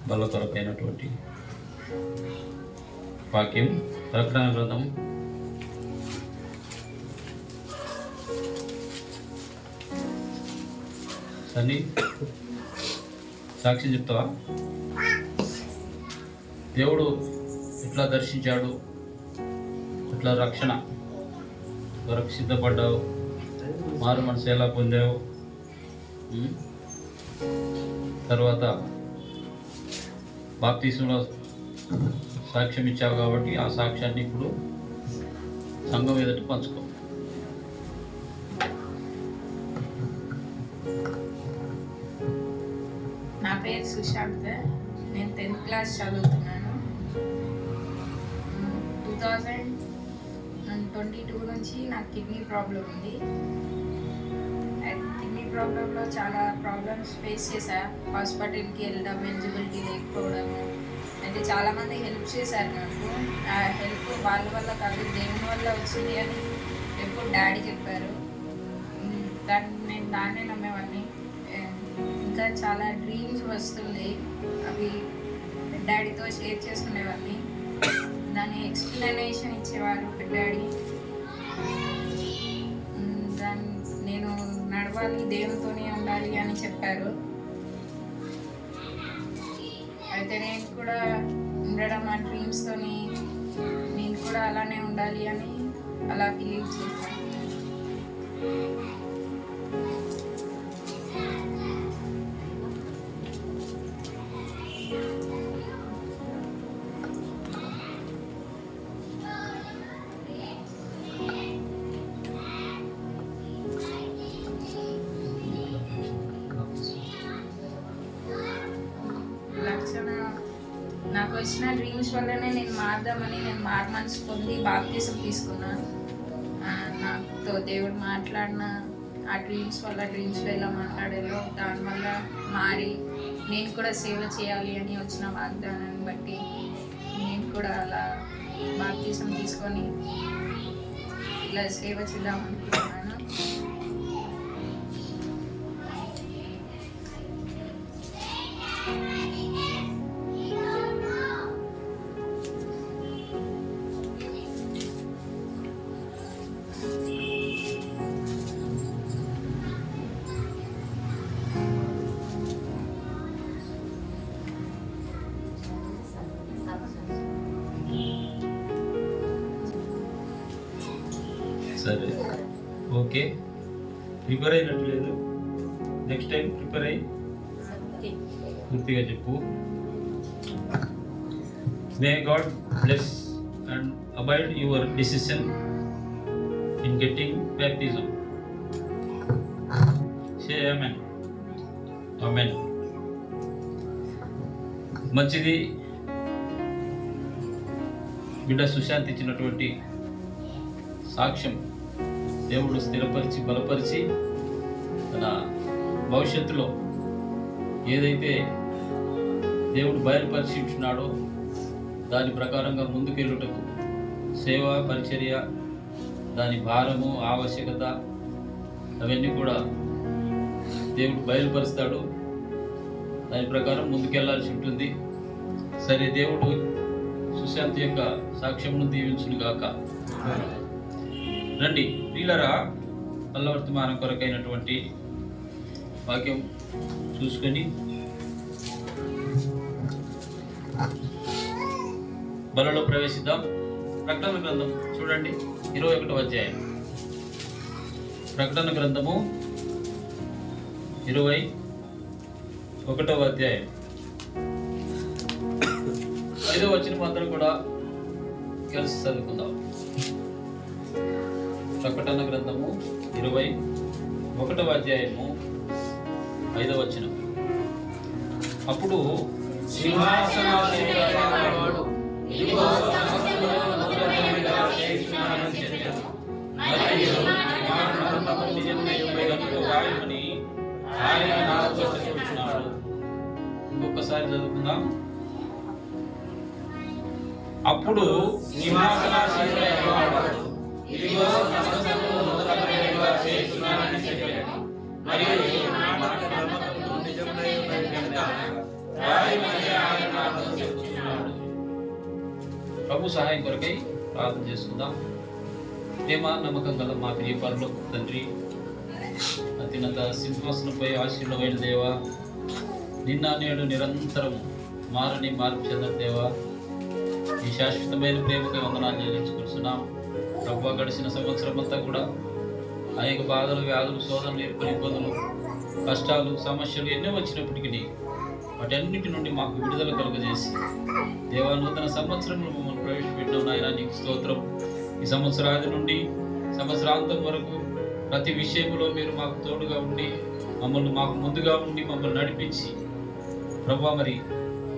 బల్ల కొరకైనటువంటి వాక్యం ప్రకటన గ్రంథం 3 సాక్షి చెప్తావా? దేవుడు ఎట్లా దర్శించాడు, ఎట్లా రక్షణ కొరకు సిద్ధపడ్డావు, మారు మనసు ఎలా పొందావు, తర్వాత బాప్తిసంలో సాక్ష్యం ఇచ్చావు కాబట్టి ఆ సాక్ష్యాన్ని ఇప్పుడు సంఘం ఎదుట పంచుకో. నా పేరు సుశాంత్. నేను 10th క్లాస్ చదువుతున్నాను. 2022 నుంచి నాకు కిడ్నీ ప్రాబ్లం ఉంది. కిడ్నీ ప్రాబ్లంలో చాలా ప్రాబ్లమ్స్ ఫేస్ చేశా. హాస్పిటల్కి వెళ్ళడం, ఎలిజిబిలిటీ లేకపోవడం, అయితే చాలామంది హెల్ప్ చేశారు నాకు. ఆ హెల్ప్ వాళ్ళ వల్ల కాదు, దేవుని వల్ల వచ్చింది అని ఎప్పుడు డాడీ చెప్పారు. నేను దాన్నే నమ్మేవాడిని. ఇంకా చాలా డ్రీమ్స్ వస్తుంది, అవి డాడీతో షేర్ చేసుకునేవాడిని. దాని ఎక్స్ప్లెనేషన్ ఇచ్చేవారు డాడీ. నేను నడవాలి, దేవునితోనే ఉండాలి అని చెప్పారు. అయితే నేను కూడా ఉండడం, ఆ డ్రీమ్స్తోని నేను కూడా అలానే ఉండాలి అని అలా బిలీవ్ చేశాను. నాకు వచ్చిన డ్రీమ్స్ వల్లనే నేను మారదామని నేను మనసు పొంది బాప్తిసం తీసుకున్నాను. నాతో దేవుడు మాట్లాడిన ఆ డ్రీమ్స్ వల్ల, డ్రీమ్స్లో ఎలా మాట్లాడాలో దానివల్ల మారి నేను కూడా సేవ చేయాలి అని వచ్చిన వాగ్దానాన్ని బట్టి నేను కూడా అలా బాప్తిసం తీసుకొని ఇలా సేవ చేద్దాం అనుకుంటున్నాను. సరే, ఓకే. ప్రిపేర్ అయినట్టు లేదు. నెక్స్ట్ టైం ప్రిపేర్ అయ్యి పూర్తిగా చెప్పు. May God bless and abide your decision in getting baptism. Say amen. Amen. మంచిది. బిడ్డ సుశాంత్ ఇచ్చినటువంటి సాక్ష్యం దేవుడు స్థిరపరిచి బలపరిచి తన భవిష్యత్తులో ఏదైతే దేవుడు బయలుపరిచించున్నాడో దాని ప్రకారంగా ముందుకెళ్ళుటకు సేవ, పరిచర్య, దాని భారము, ఆవశ్యకత అవన్నీ కూడా దేవుడు బయలుపరుస్తాడు. దాని ప్రకారం ముందుకెళ్లాల్సి ఉంటుంది. సరే, దేవుడు సుశాంత్ యొక్క సాక్ష్యమును దీవించును గాక. రండి ప్రియులరా, పల్లవర్తమానం కొరకైనటువంటి వాక్యం చూసుకొని బలలో ప్రవేశిద్దాం. ప్రకటన గ్రంథం చూడండి, 21వ అధ్యాయం. ప్రకటన గ్రంథము 21వ అధ్యాయం 5వ వచనం అందరూ కూడా కలిసి చదువుకుందాం. ప్రకటన గ్రంథము 21వ అధ్యాయము 5వ వచనం. అప్పుడు సింహాసనాసీనుడైనవాడు ఇదిగో సమస్తమును నూతనముగా చేయుచున్నానని చెప్పాను. మరియు మరణము నిజమై ఉండగలదు వాయుని ఆయన నాతో చెప్పుచున్నాడు. ఇంకొకసారి చదువుకుందాం. అప్పుడు సింహాసనాసీనుడైనవాడు ఇదిగో సమస్తమును నూతనముగా చేయుచున్నానని చెప్పాను. మరియు మరణము నిజమై ఉండగలదు వాయుని ఆయన ప్రభు సహాయం కొరకై ప్రార్థన చేసుకుందాం. ప్రేమ నమ్మకం గల మా ప్రియ పరలోక తండ్రి, అత్యున్నత సింహాసనంపై ఆశీర్వైన దేవా, నిన్న నేడు నిరంతరం మారని మార్పు చెందని దేవా, ఈ శాశ్వతమైన ప్రేమకై వందనాలు చెల్లించుకుంటున్నాం. ప్రభు గడిచిన సంవత్సరం అంతా కూడా అనేక బాధలు, వ్యాధులు, శోధనలు, ఇబ్బందులు, కష్టాలు, సమస్యలు ఎన్నో వచ్చినప్పటికీ వాటన్నిటి నుండి మాకు విడుదల కలుగజేసి దేవా, నూతన సంవత్సరంలో మమ్మల్ని ప్రవేశపెట్టిన నాయన నీకు స్తోత్రం. ఈ సంవత్సరాది నుండి సంవత్సరాంతం వరకు ప్రతి విషయంలో మీరు మాకు తోడుగా ఉండి మాకు ముందుగా ఉండి మమ్మల్ని నడిపించి ప్రభా మరి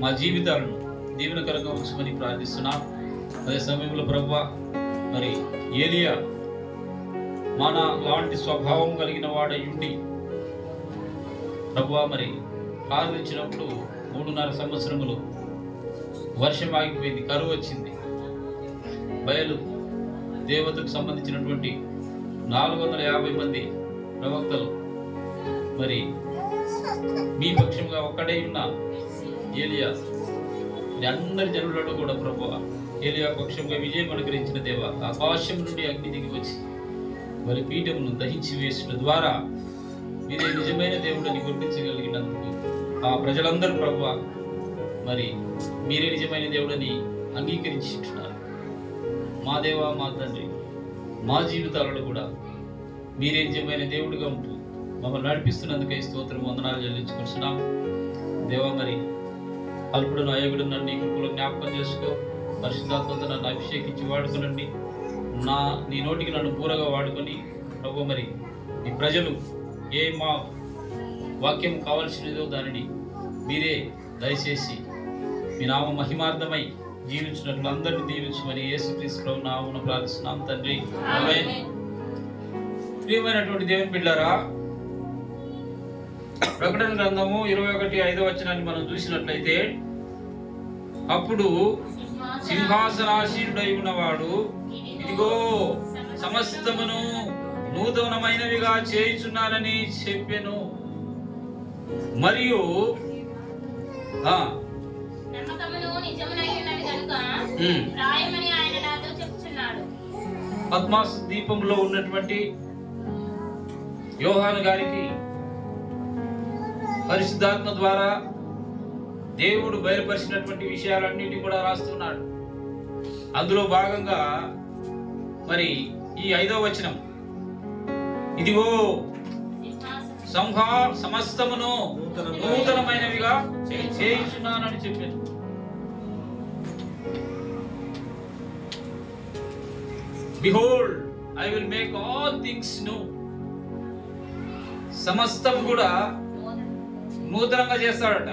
మా జీవితాలను దీవెనకరంగా ఉంచమని ప్రార్థిస్తున్నాం. అదే సమయంలో ప్రభా మరి ఏలియా మన లాంటి స్వభావం కలిగిన వాడై ఉండి ప్రభా మరి ప్రార్థించినప్పుడు 3.5 సంవత్సరములు వర్షం ఆగిపోయింది, కరువు వచ్చింది. బయలు దేవతకు సంబంధించినటువంటి 450 మంది ప్రవక్తలు మరి మీ పక్షంగా ఒక్కడే ఉన్న ఏలియా అందరి జనులలో కూడా ప్రభువా ఏలియా పక్షంగా విజయం అనుగ్రహించిన దేవ, ఆకాశం నుండి అగ్ని దిగి వచ్చి మరి పీఠమును దహించి వేసిన ద్వారా మీరే నిజమైన దేవుడిని గుర్తించగలిగినందుకు ఆ ప్రజలందరూ ప్రభువా మరి మీరే నిజమైన దేవుడిని అంగీకరించుంటున్నారు. మా దేవ, మా తండ్రి, మా జీవితాలలో కూడా మీరే నిజమైన దేవుడిగా ఉంటూ మమ్మల్ని నడిపిస్తున్నందుకై స్తోత్రం, వందనాలు చెల్లించుకుంటున్నాం. దేవా మరి అల్పుడును అయోగుడు నన్ను నీ కృపలో జ్ఞాపకం చేసుకో, పరిశుద్ధాత్మతో నన్ను అభిషేకించి వాడుకునండి. నీ నోటికి నన్ను పూరగా వాడుకొని ప్రభు మరి నీ ప్రజలు ఏ మా వాక్యం కావలసినదో దానిని మీరే దయచేసి మీ నామ మహిమార్థమై జీవించినట్లు అందరినీ దీవించమని యేసుక్రీస్తు ప్రభు నామమున ప్రార్థిస్తున్నాం తండ్రి, ఆమేన్. ప్రియమైనటువంటి దేవుని బిడ్డలారా, ప్రకటన గ్రంథము 21:5 మనం చూసినట్లయితే, అప్పుడు సింహాసనాసీనుడై ఉన్నవాడు ఇదిగో సమస్తమును నూతనమైనవిగా చేయుచున్నానని చెప్పెను. మరియు పద్మాస్ దీపంలో ఉన్నటువంటి యోహాను గారికి పరిశుద్ధాత్మ ద్వారా దేవుడు బయలుపరిచినటువంటి విషయాలన్నిటి కూడా రాస్తున్నాడు. అందులో భాగంగా మరి ఈ 5వ వచనం, ఇదిగో సమస్తమును నూతనమైనవిగా చేయుచున్నానని చెప్పాను. Behold, I will make all things new. సమస్తం కూడా నూతనంగా చేస్తాడట.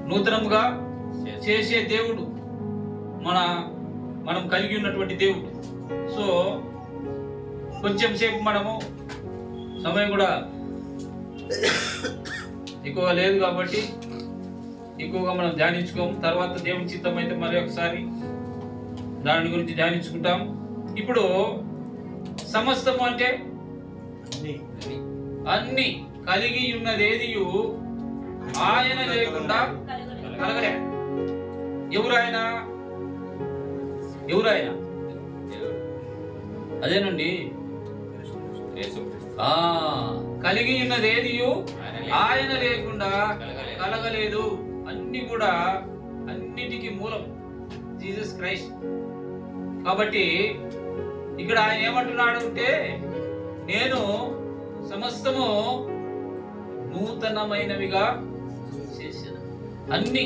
నూతనంగా చేసే దేవుడు మనం కలిగి ఉన్నటువంటి దేవుడు. సో కొంచెం సేపు మనము సమయం కూడా ఎక్కువగా లేదు కాబట్టి ఎక్కువగా మనం ధ్యానించుకోము. తర్వాత దేవుని చిత్తం అయితే మరి ఒకసారి దాని గురించి ధ్యానించుకుంటాం. ఇప్పుడు సమస్తము అంటే అన్ని కలిగి ఉన్నదేది ఆయన లేకుండా కలగలే. ఎవరాయన? అదేనండి, కలిగి ఉన్నదేది ఆయన లేకుండా కలగలేదు. అన్ని కూడా అన్నిటికీ మూలం జీసస్ క్రైస్ట్. కాబట్టి ఇక్కడ ఆయన ఏమంటున్నాడు అంటే, నేను సమస్తము నూతనమైనవిగా చేశాను. అన్ని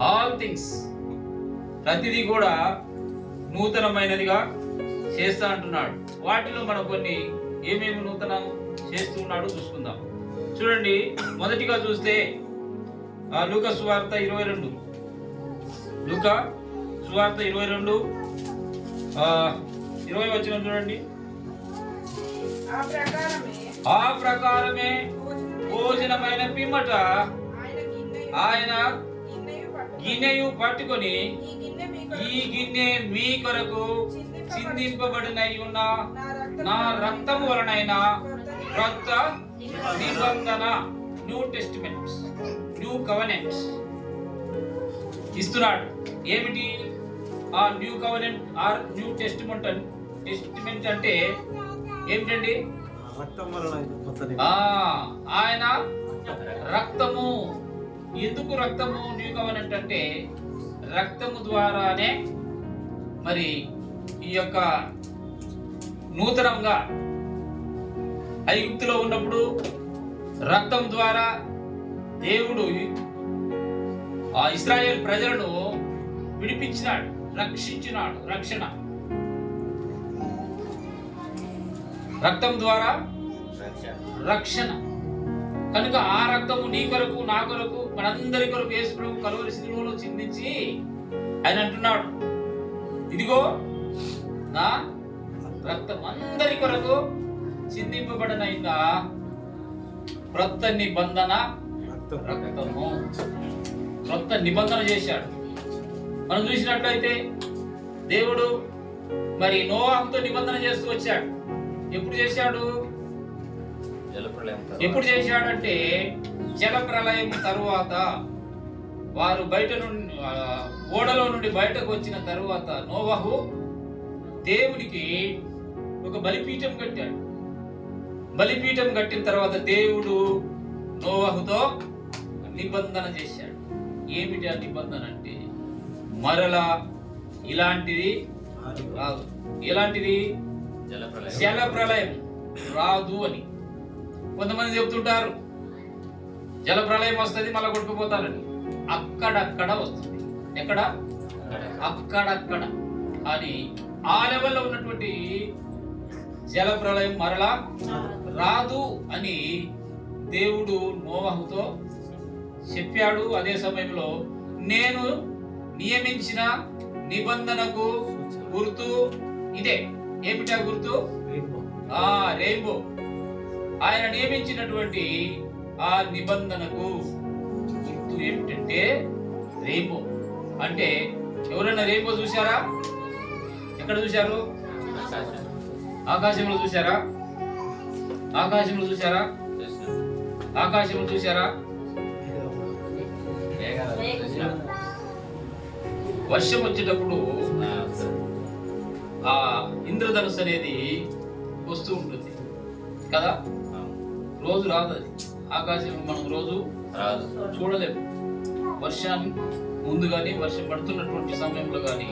ఆల్ థింగ్స్ ప్రతిదీ కూడా నూతనమైనదిగా చేస్తా అంటున్నాడు. వాటిలో మనం కొన్ని ఏమేమి నూతనం చేస్తూ ఉన్నాడో చూసుకుందాం. చూడండి, మొదటిగా చూస్తే లూకా సువార్త 22, లూకా సువార్త 22:20 వచనం చూడండి. ఆ ప్రకారమే భోజనమైన పిమ్మట ఆయన గిన్నెయు పట్టుకొని, ఈ గిన్నె మీ కొరకు చిందింపబడినై ఉన్న నా రక్తము వలనైన క్రొత్త నిబంధన, న్యూ టెస్టిమెంట్, న్యూ కవెనెంట్ ఇస్తున్నాడు. ఏమిటి? ఆ new covenant or new testament అంటే ఏమిటండి? ఆయన రక్తము. ఎందుకు రక్తము? న్యూ కవెనెంట్ అంటే రక్తము ద్వారానే మరి ఈ యొక్క నూతనంగా ఐగుప్తులో ఉన్నప్పుడు రక్తం ద్వారా దేవుడు ఆ ఇశ్రాయేల్ ప్రజలను విడిపించినాడు, రక్షించినాడు. రక్తం ద్వారా రక్షణ. కనుక ఆ రక్తము నీ కొరకు, నా కొరకు, మనందరి కొరకు యేసు ప్రభు కలువరి శిలువలో చిందించి ఆయన అంటున్నాడు, ఇదిగో నా రక్తం అందరి కొరకు చిందింపబడిన క్రొత్త నిబంధన రక్తము. క్రొత్త నిబంధన చేశాడు. మనం చూసినట్లయితే దేవుడు మరి నోవాహుతో నిబంధన చేస్తూ వచ్చాడు. ఎప్పుడు చేశాడు? ఎప్పుడు చేశాడంటే జల ప్రళయం తరువాత వారు బయట నుండి ఓడలో నుండి బయటకు వచ్చిన తరువాత నోవాహు దేవునికి ఒక బలిపీఠం కట్టాడు. బలిపీఠం కట్టిన తర్వాత దేవుడు నోవాహుతో నిబంధన చేశాడు. ఏమిటి ఆ నిబంధన అంటే మరలా ఇలాంటిది రాదు. ఎలాంటిది? జల ప్రళయం రాదు అని. కొంతమంది చెప్తుంటారు జల ప్రళయం వస్తుంది మళ్ళా కొట్టుకుపోతారని. అక్కడక్కడ వస్తుంది. ఎక్కడ? అక్కడక్కడ. అని ఆ లెవెల్లో ఉన్నటువంటి జల ప్రళయం మరలా రాదు అని దేవుడు నోవాహుతో చెప్పాడు. అదే సమయంలో నేను నియమించిన నిబంధనకు గుర్తు ఇదే. ఏమిటా గుర్తు? రెయిన్బో. ఆయన నియమించినటువంటి ఆ నిబంధనకు గుర్తు ఏమిటంటే రెయిన్బో. అంటే ఎవరైనా రెయిన్బో చూశారా? ఎక్కడ చూశారు? ఆకాశంలో చూశారా? ఆకాశంలో చూశారా? ఆకాశంలో చూశారా? వర్షం వచ్చేటప్పుడు ఆ ఇంద్రధనుస్సు అనేది వస్తూ ఉంటుంది కదా. రోజు రాదు అది. ఆకాశం మనం రోజు చూడలేము. వర్షం ముందు కానీ వర్షం పడుతున్నటువంటి సమయంలో కానీ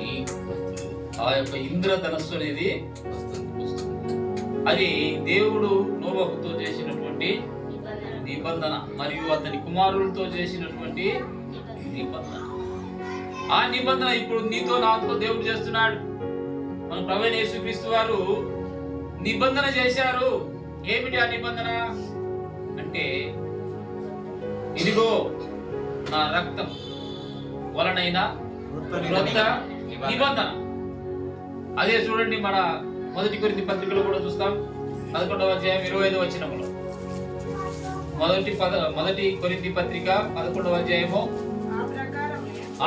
ఆ యొక్క ఇంద్రధనుస్సు అనేది వస్తుంది. అది దేవుడు నోవాహుతో చేసినటువంటి నిబంధన మరియు అతని కుమారులతో చేసినటువంటి నిబంధన. ఆ నిబంధన ఇప్పుడు నీతో నాతో దేవుడు చేస్తున్నాడు. మన ప్రభువైన యేసుక్రీస్తు వారు నిబంధన చేశారు. ఏమిటి ఆ నిబంధన అంటే ఇదిగో నా రక్తం వలనైన క్రొత్త నిబంధన. అదే చూడండి మన మొదటి కొరింథీ పత్రికలో కూడా చూస్తాం. 11వ అధ్యాయం 25వ వచనంలో మొదటి కొరింథీ పత్రిక 11వ అధ్యాయము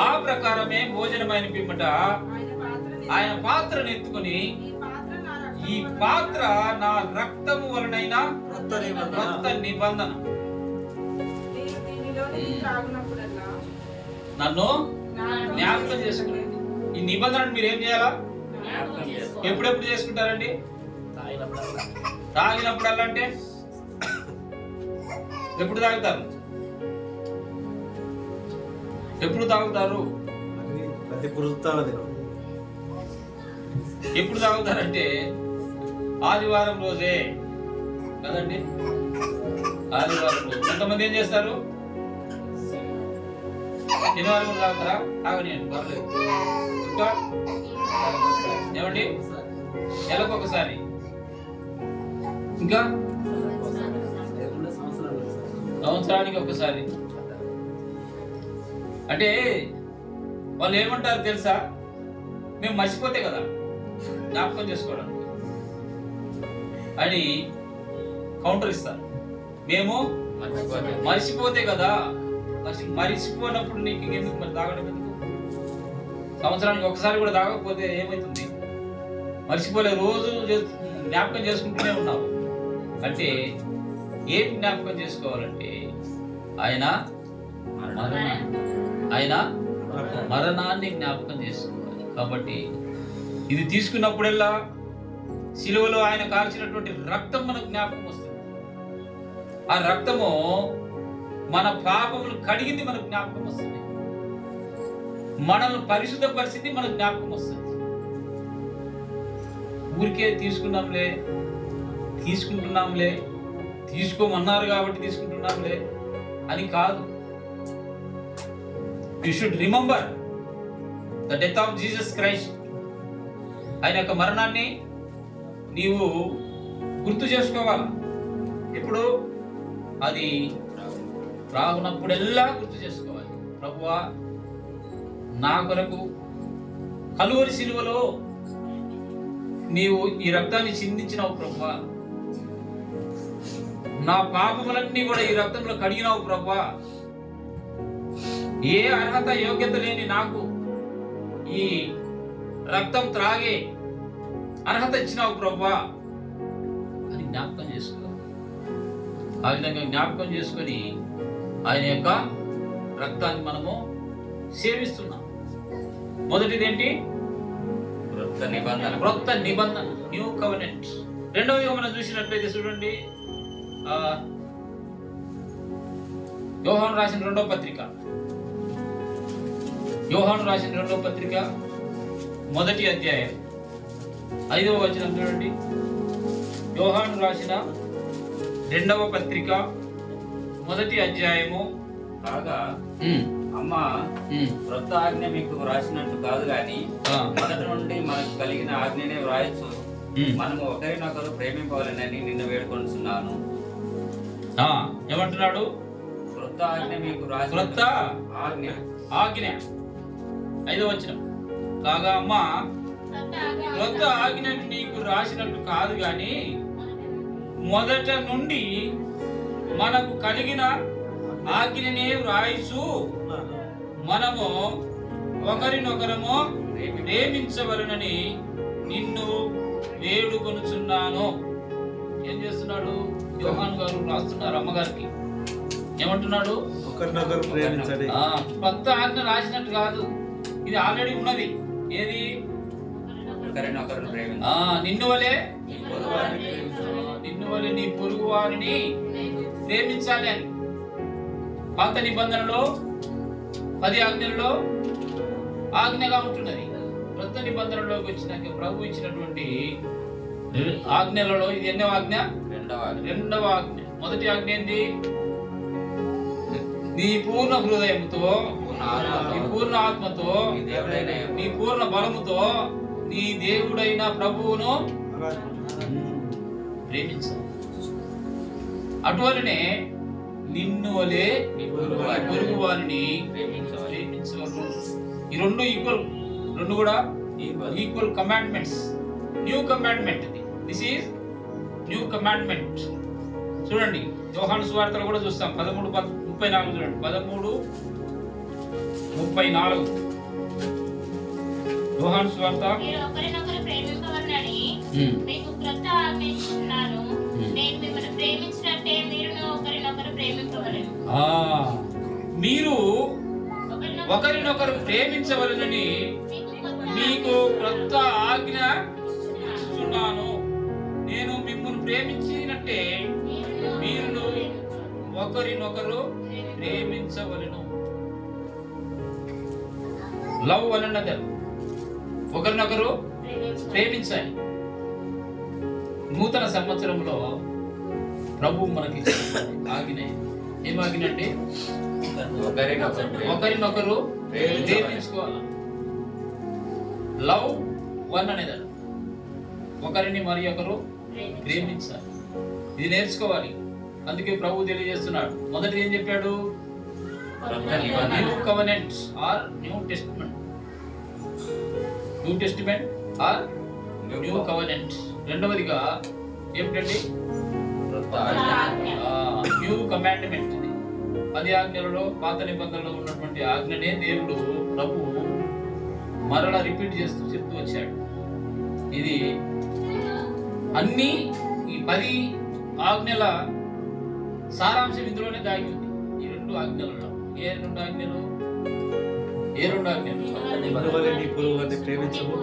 ఆ ప్రకారమే భోజనమైన పిమ్మట ఆయన పాత్రను ఎత్తుకుని ఈ పాత్ర నా రక్తము వలనైన క్రొత్త నిబంధన. నన్ను జ్ఞాపకం చేసుకుని. ఈ నిబంధనను మీరు ఏం చేయాలా? ఎప్పుడెప్పుడు చేసుకుంటారండి? తాగినప్పుడల్లా. అంటే ఎప్పుడు తాగుతారు? ఎప్పుడు తాగుతారు? ఎప్పుడు తాగుతారంటే ఆదివారం రోజే కదండి. ఆదివారం రోజు. కొంతమంది ఏం చేస్తారు? శనివారం కూడా తాగుతారా? తాగనియండి, పర్లేదు. ఇంకా ఏమండి? నెలకు ఒకసారి. ఇంకా సంవత్సరానికి ఒకసారి. అంటే వాళ్ళు ఏమంటారు తెలుసా? మేము మర్చిపోతే కదా జ్ఞాపకం చేసుకోవడానికి అని కౌంటర్ ఇస్తారు. మేము మర్చిపోతే కదా. మర్చిపోయినప్పుడు నీకు ఇంకెందుకు మరి తాగడం ఎందుకు? సంవత్సరానికి ఒకసారి కూడా తాగకపోతే ఏమవుతుంది? మర్చిపోలే, రోజు జ్ఞాపకం చేసుకుంటూనే ఉన్నావు. అంటే ఏం జ్ఞాపకం చేసుకోవాలంటే ఆయన మరణాన్ని జ్ఞాపకం చేసుకోవాలి. కాబట్టి ఇది తీసుకున్నప్పుడల్లా సిలువలో ఆయన కార్చినటువంటి రక్తం మనకు జ్ఞాపకం వస్తుంది. ఆ రక్తము మన పాపములు కడిగింది మనకు జ్ఞాపకం వస్తుంది. మనల్ని పరిశుద్ధపరిచింది మనకు జ్ఞాపకం వస్తుంది. ఊరికే తీసుకుంటున్నాంలే తీసుకోమన్నారు కాబట్టి తీసుకుంటున్నాంలే అని కాదు. You should remember the death of Jesus Christ. ఆయన యొక్క మరణాన్ని నీవు గుర్తు చేసుకోవాలి. ఇప్పుడు అది రాకున్నప్పుడెల్లా గుర్తు చేసుకోవాలి. ప్రభువా, నా కొరకు కలువరి సిలువలో నీవు ఈ రక్తాన్ని చిందించినావు ప్రభువా, నా పాపములన్నీ కూడా ఈ రక్తంలో కడిగినావు ప్రభువా, ఏ అర్హత యోగ్యత లేని నాకు ఈ రక్తం త్రాగే అర్హత ఇచ్చినావు ప్రభువా అని జ్ఞాపకం చేసుకో. ఆ విధంగా జ్ఞాపకం చేసుకొని ఆయన యొక్క రక్తాన్ని మనము సేవిస్తున్నాం. మొదటిది ఏంటి? క్రొత్త నిబంధన, న్యూ కవెనెంట్. రెండవదిగా మనం చూసినట్లయితే చూడండి, యోహాను రాసిన రెండవ పత్రిక మొదటి అధ్యాయం 5వ వచనం చూడండి. యోహాను రాసిన రెండవ పత్రిక మొదటి అధ్యాయము. కాగా అమ్మ క్రొత్త ఆజ్ఞ మీకు వ్రాసినట్టు కాదు గాని మొదటి నుండి మనకు కలిగిన ఆజ్ఞనే వ్రాయచ్చు, మనము ఒకరినొకరు ప్రేమింపవాలని నిన్ను వేడుకొనుచున్నాను. ఏమంటున్నాడు? క్రొత్త ఆజ్ఞ మీకు క్రొత్త ఆజ్ఞ 5వ వచనం. కాగా అమ్మ క్రొత్త ఆజ్ఞ నీకు రాసినట్టు కాదు గాని మొదట నుండి మనకు కలిగిన ఆజ్ఞనే వ్రాయిచు మనము ఒకరినొకరము ప్రేమించవలనని నిన్ను వేడుకొనుచున్నాను. ఏం చేస్తున్నాడు యోహాను గారు? రాస్తున్నారు అమ్మగారికి. ఏమంటున్నాడు? ఒకరినొకరు ప్రేమించండి. కొత్త ఆజ్ఞ రాసినట్టు కాదు, ఇది ఆల్రెడీ ఉన్నది. ఏది? నిన్ను వలె నీ పొరుగు వారిని ప్రేమించాలి అని. పాత నిబంధనలో 10 ఆజ్ఞలలో ఆజ్ఞగా ఉంటున్నది. కొత్త నిబంధనలోకి వచ్చినాక ప్రభు ఇచ్చినటువంటి ఆజ్ఞలలో ఇది ఎన్నో ఆజ్ఞ? రెండవ ఆజ్ఞ. మొదటి ఆజ్ఞ ఏంది? నీ పూర్ణ హృదయంతో, నీ పూర్ణ ఆత్మతో, నీ పూర్ణ బలముతో నీ దేవుడైన ప్రభువును ప్రేమించాలి. అటువలనే నిన్ను వలె పొరుగు వారిని ప్రేమించవలను. ఈ రెండు ఈక్వల్, రెండు కూడా equal commandments. New commandment. This is new commandment. చూడండి యోహాను సువార్తలో కూడా చూస్తాం. 13:34 చూడండి. 13:34 యోహాను సువార్త. మీకు క్రొత్త ఆజ్ఞ ఇస్తున్నాను, నేను మిమ్మల్ని ప్రేమించినట్టే మీరును ఒకరినొకరు ప్రేమించవలెను. మీరు ఒకరినొకరు ప్రేమించవలెనని మీకు క్రొత్త ఆజ్ఞ ఇస్తున్నాను. నేను మిమ్మల్ని ప్రేమించినట్టే మీరును ఒకరినొకరు ప్రేమించవలెను. Love one another. ఒకరినొకరు ప్రేమించాలి. నూతన సంవత్సరంలో ప్రభు మనకి ఆజ్ఞ ఏమాగినంటే ఒకరినొకరు ప్రేమించుకోవాలి. లవ్ వన్ అనేది ఒకరిని మరి ఒకరు ప్రేమించాలి. ఇది నేర్చుకోవాలి. అందుకే ప్రభు తెలియజేస్తున్నాడు. మొదటి ఏం చెప్పాడు? New covenant or new testament. New testament or new covenant. రెండవదిగా ఏమిటండి? New commandment. 10 ఆజ్ఞలలో పాత నిబంధనలో ఉన్నటువంటి ఆజ్ఞనే దేవుడు ప్రభు మరలా రిపీట్ చేస్తూ చెప్తూ వచ్చాడు. ఇది అన్ని ఈ 10 ఆజ్ఞల సారాంశం ఇందులోనే దాగి ఉంది. ఈ 2 ఆజ్ఞలలో. ఏ 2 ఆజ్ఞలు? ఏ 2 ఆజ్ఞలు? నిన్ను వలె నీ పొరుగు వారిని ప్రేమించము,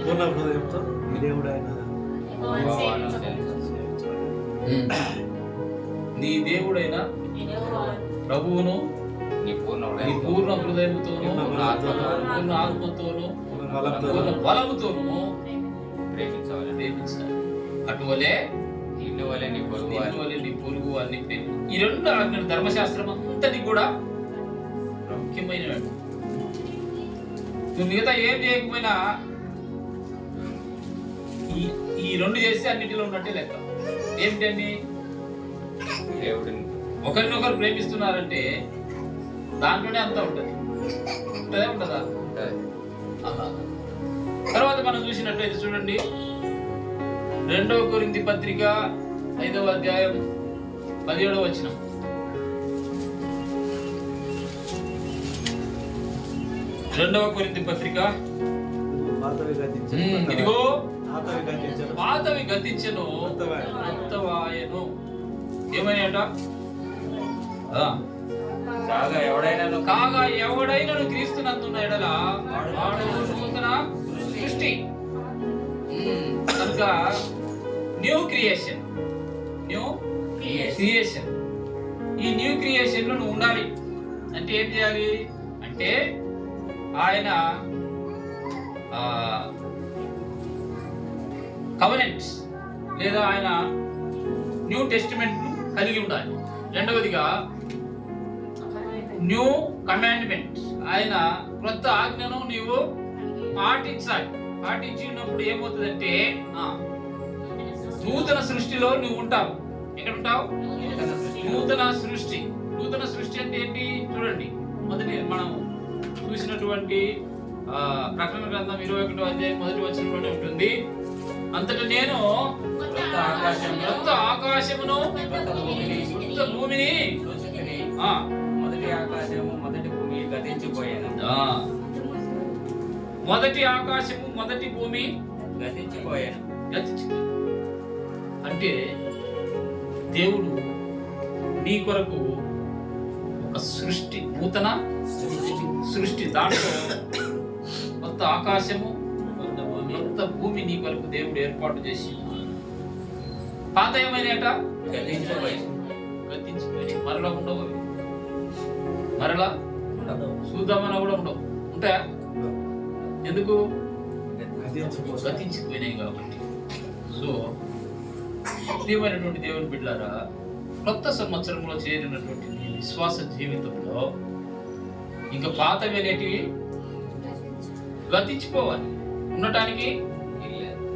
పూర్ణ హృదయంతో నీ దేవుడు ఆయన నీ దేవుడైన ప్రభువును నీ పూర్ణ నీ పూర్ణ హృదయముతోను, పూర్ణ ఆత్మతోను, పూర్ణ బలముతోను ప్రేమించాలి. అటువలే నిన్ను వలె నీ పొరుగు నీ పొరుగు వారిని ప్రేమించాలి. ఈ 2 ఆజ్ఞలు ధర్మశాస్త్రం అంతటి కూడా ముఖ్యమైనవి. నువ్వు మిగతా ఏం చేయకపోయినా ఈ 2 చేస్తే అన్నిటిలో ఉన్నట్టే లెక్క. ఏమిటండి? దేవుడిని ఒకరినొకరు ప్రేమిస్తున్నారంటే దాంట్లోనే అంతా ఉంటుంది. ఉంటుందా ఉంటుందా? అలా. తర్వాత మనం చూసినట్లయితే చూడండి 2 కొరింథీ పత్రిక 5వ అధ్యాయం 17వ వచనం. 2 కొరింథీ పత్రిక పాతవి గతించెను, ఇదిగో పాతవి పాతవి గతించెను, గతించెను కొత్తవాయెను. ఏమయ్యాట? కాగా ఎవడైనను క్రీస్తునందున్న ఎడల వాడు నూతన సృష్టి. కనుక న్యూ క్రియేషన్. ఈ న్యూ క్రియేషన్ లో నువ్వు ఉండాలి. అంటే ఏం చేయాలి అంటే ఆయన కవెనెంట్స్ లేదా ఆయన న్యూ టెస్టిమెంట్ కలిగి ఉండాలి. రెండవదిగా న్యూ కమాండ్మెంట్, ఆయన క్రొత్త ఆజ్ఞను నీవు పాటించాలి. పాటించి ఉన్నప్పుడు ఏమవుతుందంటే నూతన సృష్టిలో నువ్వు ఉంటావు. ఎక్కడ ఉంటావు? నూతన సృష్టి. నూతన సృష్టి అంటే ఏంటి? చూడండి, మొదటి మనం చూసినటువంటి ప్రకటన గ్రంథం 21వ అధ్యాయం 1వ వచనంలోనే ఉంటుంది. అంతటా నేను కొత్త ఆకాశమును కొత్త భూమిని మొదటి ఆకాశము మొదటి భూమి గతించిపోయాను. మొదటి ఆకాశము మొదటి భూమి గతించిపోయాను. అంటే దేవుడు నీ కొరకు ఒక సృష్టి, నూతన సృష్టి, దాంట్లో కొత్త ఆకాశము కొత్త భూమి నీ కొరకు దేవుడు ఏర్పాటు చేసి పాత ఏమైనాయట? గతించిపోయాను. మరలా ఉండవు. మరలా చూద్దామన్నా కూడా ఉండవు. ఉంటాయా? ఎందుకు? గతించిపోయినాయి కాబట్టి. సో ప్రియమైనటువంటి దేవుని బిడ్డలారా, కొత్త సంవత్సరంలో చేరినటువంటి విశ్వాస జీవితంలో ఇంకా పాతవి అనేటివి గతించిపోవాలి. ఉండటానికి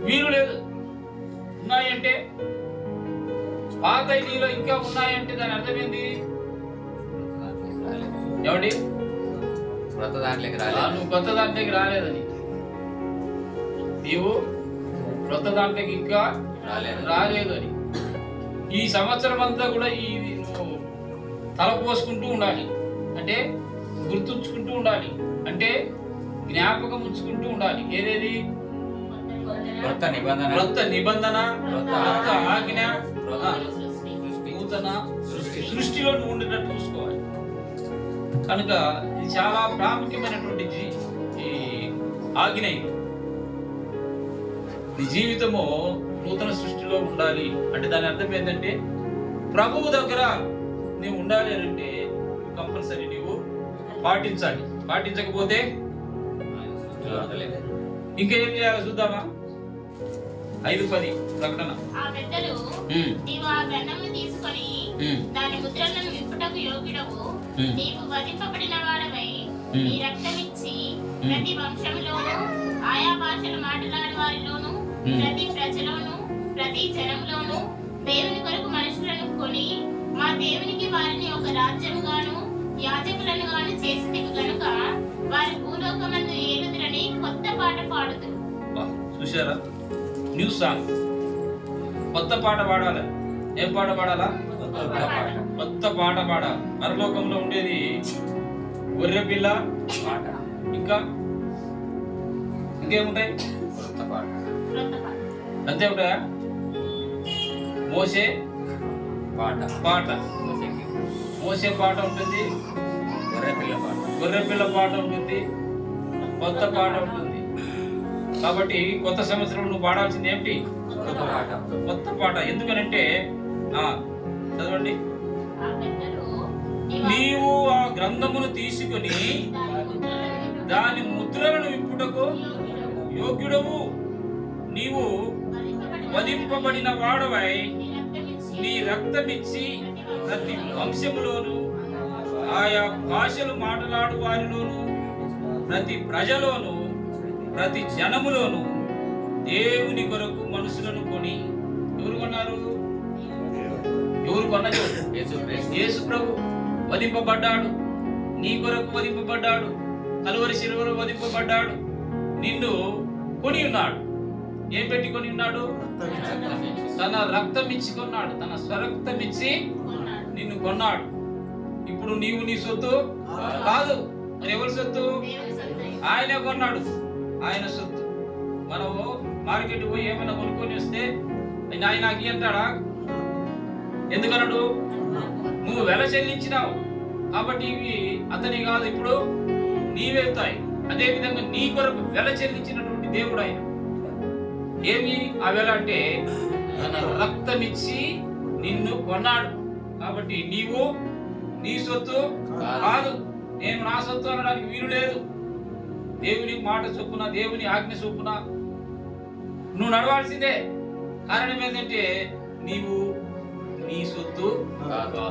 వీలు లేదు. ఉన్నాయంటే పాత నీలో ఇంకా ఉన్నాయంటే దాని అర్థమైంది ఏమండి? కొత్త దాంట్లోకి రాలేదు. నువ్వు కొత్త దాంట్లోకి రాలేదని. నీవు కొత్త దాంట్లోకి ఇంకా రాలేదు అని. ఈ సంవత్సరం అంతా కూడా ఈ నువ్వు తలపోసుకుంటూ ఉండాలి. అంటే గుర్తుంచుకుంటూ ఉండాలి. అంటే జ్ఞాపకం ఉంచుకుంటూ ఉండాలి. ఏదేది? కొత్త నిబంధన, కొత్త ఆజ్ఞ, సృష్టి. నూతన సృష్టిలో నువ్వు ఉండేటట్టు చూసుకోవాలి. కనుక ఇది చాలా ప్రాముఖ్యమైనటువంటి ఈ ఆజ్ఞ. నీ జీవితము నూతన సృష్టిలో ఉండాలి అంటే దాని అర్థం ఏంటంటే ప్రభువు దగ్గర నీవు ఉండాలి అని అంటే కంపల్సరీ నీవు పాటించాలి. పాటించకపోతే ఇంకా ఏం చేయాలో చూద్దామా? 5:10 ప్రకటన. ఆ పెద్దలు నీవు ఆ గ్రంథమును తీసుకొని దాని ముద్రలను విప్పుటకు యోగ్యుడవు, నీవు వధింపబడిన వాడవై నీ రక్తమిచ్చి ప్రతి వంశంలోను ఆయా భాషలు మాట్లాడే వారిలోను ప్రతి ప్రజలోను ప్రతి జనంలోను దేవుని కొరకు మనుషులను కొని మా దేవునికి వారిని ఒక రాజ్యముగాను యాజకులను గాను చేసి గనుక వారి భూలోకమందు ఏలుదురని కొత్త పాట పాడుదురు. చూసారా? New song. కొత్త పాట పాడాలి. ఏం పాట పాడాలా? కొత్త పాట పాడాలి. పరలోకంలో ఉండేది గొర్రె పిల్ల పాట, ఇంకా ఇంకేముంటాయి? కొత్త పాట. అంతే ఉంటాయా? మోసే పాట, మోసే పాట ఉంటుంది, గొర్రె పిల్ల పాట, గొర్రెపిల్ల పాట ఉంటుంది, కొత్త పాట ఉంటుంది. కాబట్టి కొత్త సంవత్సరం నువ్వు పాడాల్సింది ఏమిటి? కొత్త పాట. ఎందుకనంటే చదవండి, నీవు ఆ గ్రంథమును తీసుకొని దాని ముద్రలను విప్పుటకు యోగ్యుడవు, నీవు వధింపబడిన వాడవై నీ రక్తమిచ్చి ప్రతి వంశములోను ఆయా భాషలు మాట్లాడు వారిలోను ప్రతి ప్రజలోను ప్రతి జనములోను దేవుని కొరకు మనుషులను కొని. ఎవరు కొన్నారు? ఎవరు కొన్నది? యేసు ప్రభు వధింపబడ్డాడు, నీ కొరకు వధింపబడ్డాడు, కలువరి శిలువలో వధింపబడ్డాడు, నిన్ను కొని ఉన్నాడు. ఏం పెట్టి కొని ఉన్నాడు? తన రక్తం ఇచ్చి కొన్నాడు, తన స్వరక్తం ఇచ్చి నిన్ను కొన్నాడు. ఇప్పుడు నీవు నీ సొత్తు కాదు, మరి ఎవరి సొత్తు? ఆయనే కొన్నాడు, ఆయన సొత్తు. మనము మార్కెట్ పోయి ఏమైనా కొనుక్కొని వస్తే ఆయన నాకు అంటాడా? ఎందుకన్నాడు? నువ్వు వెల చెల్లించినావు కాబట్టి ఇవి అతని కాదు, ఇప్పుడు నీవెళ్తాయి. అదే విధంగా నీ కొరకు వెల చెల్లించినటువంటి దేవుడు ఆయన. ఏమి ఆ వెల అంటే తన రక్తమిచ్చి నిన్ను కొన్నాడు. కాబట్టి నీవు నీ సొత్తు కాదు, నేను నా సొత్తు అనడానికి వీలు లేదు. దేవుని మాట చొప్పున, దేవుని ఆజ్ఞ చొప్పున నువ్వు నడవాల్సిందే. కారణం ఏంటంటే నీవు నీ సొత్తు కాదు,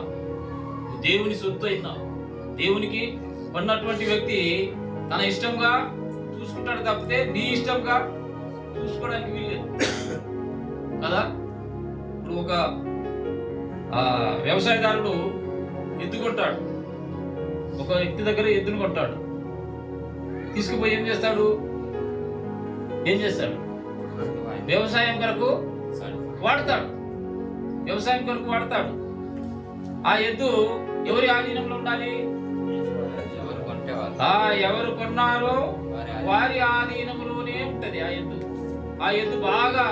దేవుని సొత్తు అయినావు. దేవునికి కొన్నటువంటి వ్యక్తి తన ఇష్టంగా చూసుకుంటాడు తప్పితే నీ ఇష్టంగా చూసుకోవడానికి వీల్లేదు కదా. ఇప్పుడు ఒక వ్యవసాయదారుడు ఎద్దు కొంటాడు, ఒక వ్యక్తి దగ్గర ఎద్దును కొంటాడు. తీసుకుపోయి ఏం చేస్తాడు? వ్యవసాయం కొరకు వాడతాడు, వ్యవసాయం కొరకు వాడతాడు. ఆ ఎద్దు ఎవరి ఆధీనంలో ఉండాలి? ఎవరు కొన్నారో వారి ఆధీనంలోనే ఉంటది ఆ ఎద్దు. ఆ ఎద్దు బాగా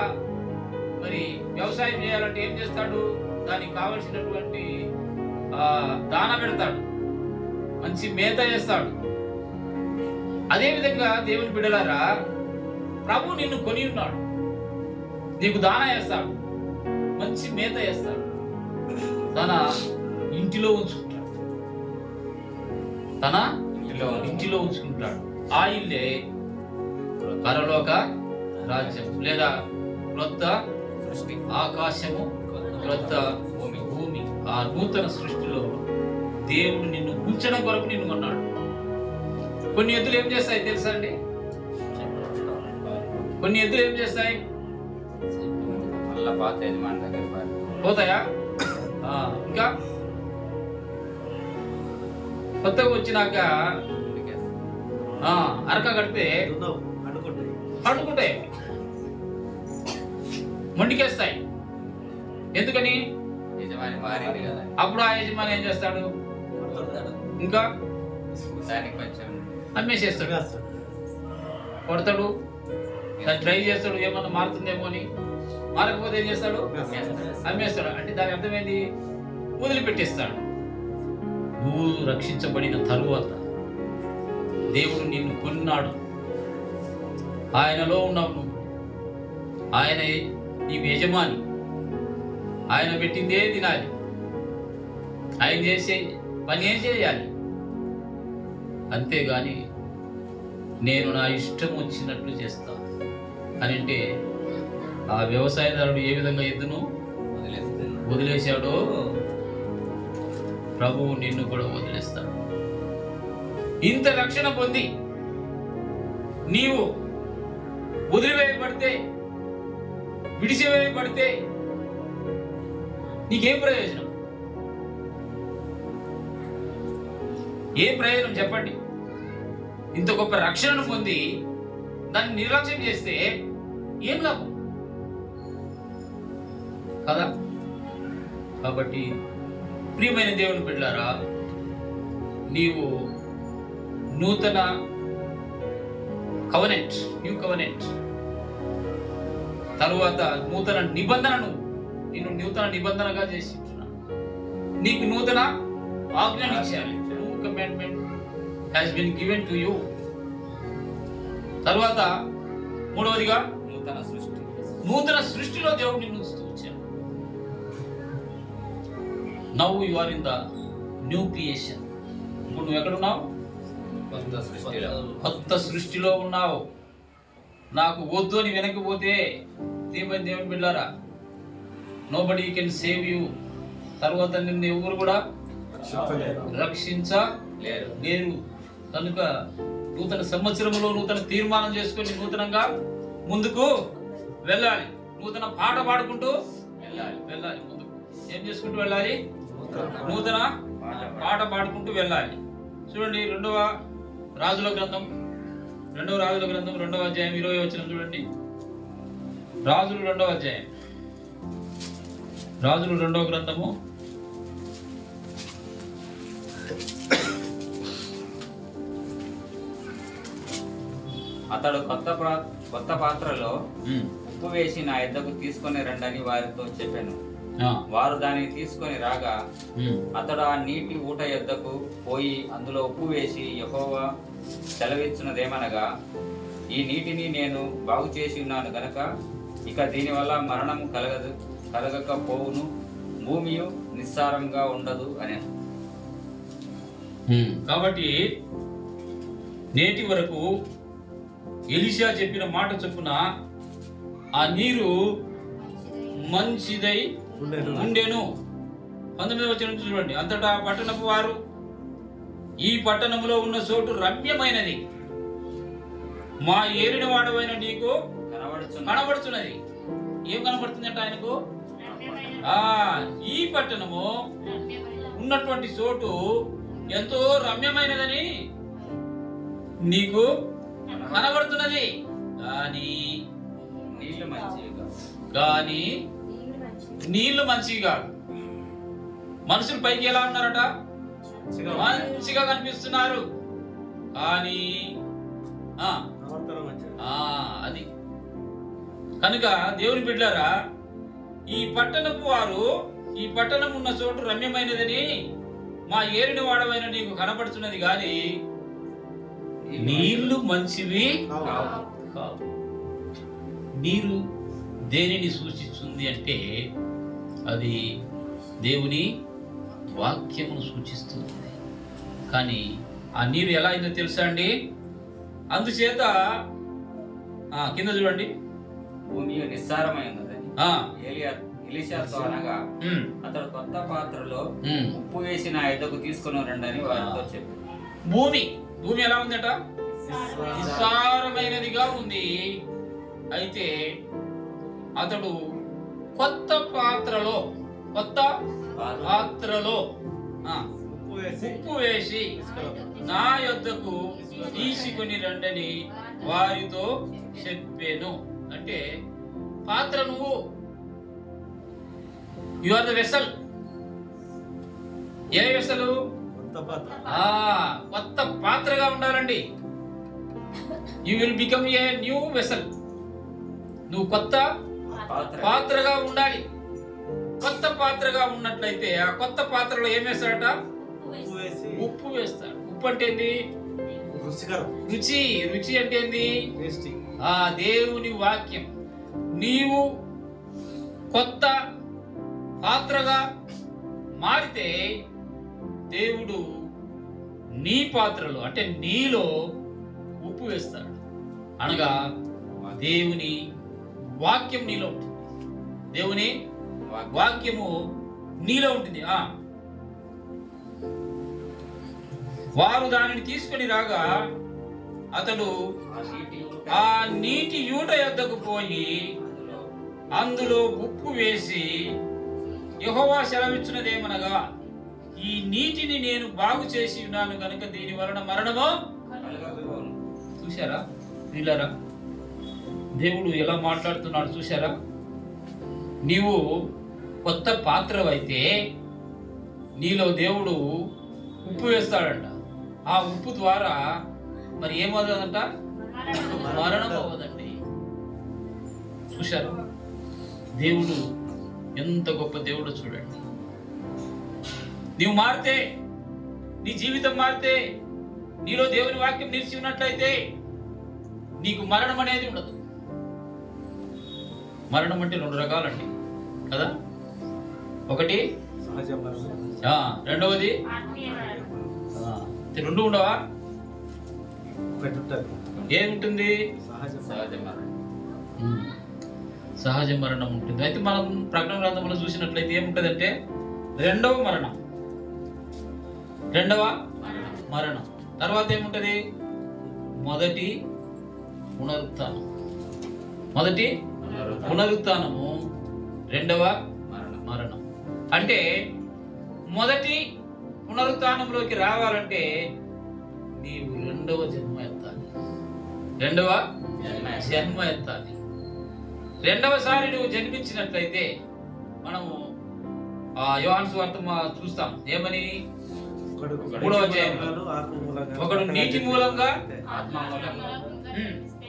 మరి వ్యవసాయం చేయాలంటే ఏం చేస్తాడు? దానికి కావలసినటువంటి దాన పెడతాడు, మంచి మేత చేస్తాడు. అదే విధంగా దేవుని బిడ్డలారా, ప్రభు నిన్ను కొని ఉన్నాడు, నీకు దాన చేస్తాడు, మంచి మేత చేస్తాడు, తన ఇంటిలో ఉంచుకుంటాడు, తన ఇంటిలో ఉంచుకుంటాడు. ఆ ఇల్లే పరలోక రాజ్యం, లేదా క్రొత్త సృష్టి, ఆకాశము క్రొత్త భూమి. ఆ నూతన సృష్టిలో దేవుడు నిన్ను ఉంచడం కొరకు నిన్ను కొన్నాడు. కొన్ని ఎద్దులు ఏం చేస్తాయి తెలుసా అండి? కొన్ని ఎద్దులు ఏం చేస్తాయి? పోతాయా? ఇంకా కొత్తగా వచ్చినాక అరక కడితే అడ్డుకుంటాయి, మొండికేస్తాయి. ఎందుకని? అప్పుడు ఆ యజమాని ఏం చేస్తాడు? ఇంకా అమ్మేసేస్తాడు, కొడతాడు, దాన్ని ట్రై చేస్తాడు, ఏమన్నా మారుతుందేమో అని. మారకపోతే ఏం చేస్తాడు? అమ్మేస్తాడు. అంటే దాని అర్థమైంది, వదిలిపెట్టేస్తాడు. నువ్వు రక్షించబడిన తరువాత దేవుడు నిన్ను కొన్నాడు, ఆయనలో ఉన్నావు నువ్వు, ఆయన నీకు యజమాని, ఆయన పెట్టిందే తినాలి, ఆయన చేసే పని ఏం చేయాలి. అంతేగాని నేను నా ఇష్టం వచ్చినట్లు చేస్తాను అని అంటే ఆ వ్యవసాయదారుడు ఏ విధంగా ఎద్దును వదిలేశాడో ప్రభువు నిన్ను కూడా వదిలేస్తాడు. ఇంత రక్షణ పొంది నీవు వదిలివేయబడితే, విడిచివేయబడితే నీకేం ప్రయోజనం? ఏం ప్రయోజనం చెప్పండి? ఇంత గొప్ప రక్షణను పొంది దాన్ని నిర్లక్ష్యం చేస్తే ఏం లాభం కదా. కాబట్టి ప్రియమైన దేవుని బిడ్డలారా, నీవు నూతన కవనెంట్, న్యూ కవనెంట్ తరువాత నూతన నిబంధనను నేను నూతన నిబంధనగా చేసి నీకు నూతన ఆజ్ఞను ఇచ్చాను. New commandment has been given to you. తర్వాత మూడవదిగా నూతన సృష్టిలో దేవుడు నిన్ను ఉంచుతూ వచ్చాడు. Now you are in the new creation. ఇప్పుడు నువ్వు ఎక్కడున్నావు? కొత్త సృష్టిలో ఉన్నావు. నాకు వద్దు అని వెనక్కిపోతే ఏమైంది? దేవుని బిడ్డారా, నోబడీ కెన్ సేవ్ యూ. తర్వాత నిన్ను ఎవరు కూడా రక్షించలేరు. కనుక నూతన సంవత్సరంలో నూతన తీర్మానం చేసుకొని నూతనంగా ముందుకు వెళ్ళాలి. నూతన పాట పాడుకుంటూ వెళ్ళాలి. ముందుకు ఏం చేసుకుంటూ వెళ్ళాలి? నూతన పాట పాడుకుంటూ వెళ్ళాలి. చూడండి, రెండవ రాజుల గ్రంథం 2వ అధ్యాయం 20వ వచనం చూడండి. రాజులు 2వ అధ్యాయం, రాజులు 2వ గ్రంథము 2. అతడు కొత్త పాత్రలో ఉప్పు వేసి నా యొద్దకు తీసుకొని రండని వారితో చెప్పాను. వారు దానిని తీసుకొని రాగా అతడు ఆ నీటి ఊట యొద్దకు పోయి అందులో ఉప్పు వేసి యెహోవా సెలవిచ్చినదేమనగా, ఈ నీటిని నేను బాగు చేసి ఉన్నాను గనక ఇక దీనివల్ల మరణము కలగకపోవును, భూమియు నిస్సారంగా ఉండదు అని. కాబట్టి నేటి వరకు ఎలీషా చెప్పిన మాట చొప్పున ఆ నీరు మంచిదై ఉండెను. 19వ వచనం చూడండి. అంతటా పట్టణపు వారు, ఈ పట్టణములో ఉన్న చోటు రమ్యమైనది, మా ఏలిన వాడవైన నీకు కనబడుచున్నది. ఏం కనబడుతుందంట ఆయనకు? ఈ పట్టణము ఉన్నటువంటి చోటు ఎంతో రమ్యమైనదని నీకు కనబడుతున్నది, కానీ నీళ్లు మంచివి కాదు. మనుషులు పైకి ఎలా ఉన్నారట? మంచిగా కనిపిస్తున్నారు, కానీ అది. కనుక దేవుని బిడ్డలారా, ఈ పట్టణపు వారు, ఈ పట్టణం ఉన్న చోటు రమ్యమైనదని మా ఏలిన వాడవైన నీకు కనపడుతున్నది, కానీ నీళ్లు మంచివి కాదు. నీరు దేనిని సూచిస్తుంది అంటే అది దేవుని వాక్యమును సూచిస్తుంది. కానీ ఆ నీరు ఎలా అయిందో తెలుసా అండి? అందుచేత కింద చూడండి, భూమి నిస్సారమై ఉన్నదని ఎలీషాతో అనగా అతడు కొత్త పాత్రలో ఉప్పు వేసి నా యొద్దకు తీసుకొని రండని వారితో చెప్పి. భూమి ఎలా ఉందట? నిస్సారమైనదిగా ఉంది. అయితే అతడు కొత్త పాత్రలో ఉప్పు వేసి నా యొద్దకు తీసుకుని రండని వారితో చెప్పాను. అంటే పాత్ర నువ్వు, యు ఆర్ ద వెసల్. ఏ వెసలు? కొత్త పాత్రగా ఉండాలండి. You will become a new vessel. నువ్వు కొత్త పాత్రగా ఉండాలి. కొత్త పాత్రగా ఉన్నట్లయితే ఆ కొత్త పాత్రలో ఏం వేస్తాడట? ఉప్పు వేస్తాడు. ఉప్పు అంటే ఏంది? రుచి అంటే ఏంది? దేవుని వాక్యం. నీవు కొత్త పాత్రగా మారితే దేవుడు నీ పాత్రలో, అంటే నీలో ఉప్పు వేస్తాడు. అనగా దేవుని వాక్యం నీలో ఉంటుంది. దేవుని వాక్యము నీలో ఉంటుంది. వారు దానిని తీసుకొని రాగా అతడు ఆ నీటి యూట యొద్దకు పోయి అందులో ఉప్పు వేసి, యెహోవా సెలవిచ్చినదేమనగా, ఈ నీటిని నేను బాగు చేసి ఉన్నాను కనుక దీని వలన మరణము. చూశారా వీళ్ళారా? దేవుడు ఎలా మాట్లాడుతున్నాడు చూశారా? నీవు కొత్త పాత్రవైతే నీలో దేవుడు ఉప్పు వేస్తాడంట. ఆ ఉప్పు ద్వారా మరి ఏమవుతుందంట? మరణం అవ్వదండి. చూశారా? దేవుడు ఎంత గొప్ప దేవుడు చూడండి. నీవు మారితే, నీ జీవితం మారితే నీలో దేవుని వాక్యం నిలిచి ఉన్నట్లయితే నీకు మరణం అనేది ఉండదు. మరణం అంటే 2 రకాలండి కదా. ఒకటి సహజ మరణం, రెండవది ఆత్మీయ మరణం. 2 ఉండవా? ఒకటి ఉంటుంది ఏముంటుంది? సహజ సహజ మరణం. సహజ మరణం ఉంటుంది. అయితే మనం ప్రకటన గ్రంథంలో చూసినట్లయితే ఏముంటదంటే రెండవ మరణం. తర్వాత ఏముంటది? మొదటి పునరుత్థానము, రెండవ మరణం. అంటే మొదటి పునరుత్థానంలోకి రావాలంటే నీవు రెండవ జన్మ ఎత్తాలి. రెండవసారి నువ్వు జన్మించినట్లయితే మనము యోహాను సువార్త చూస్తాం. ఏమని? 3వ అధ్యాయం, ఒకడు నీటి మూలంగా ఆత్మ మూలంగా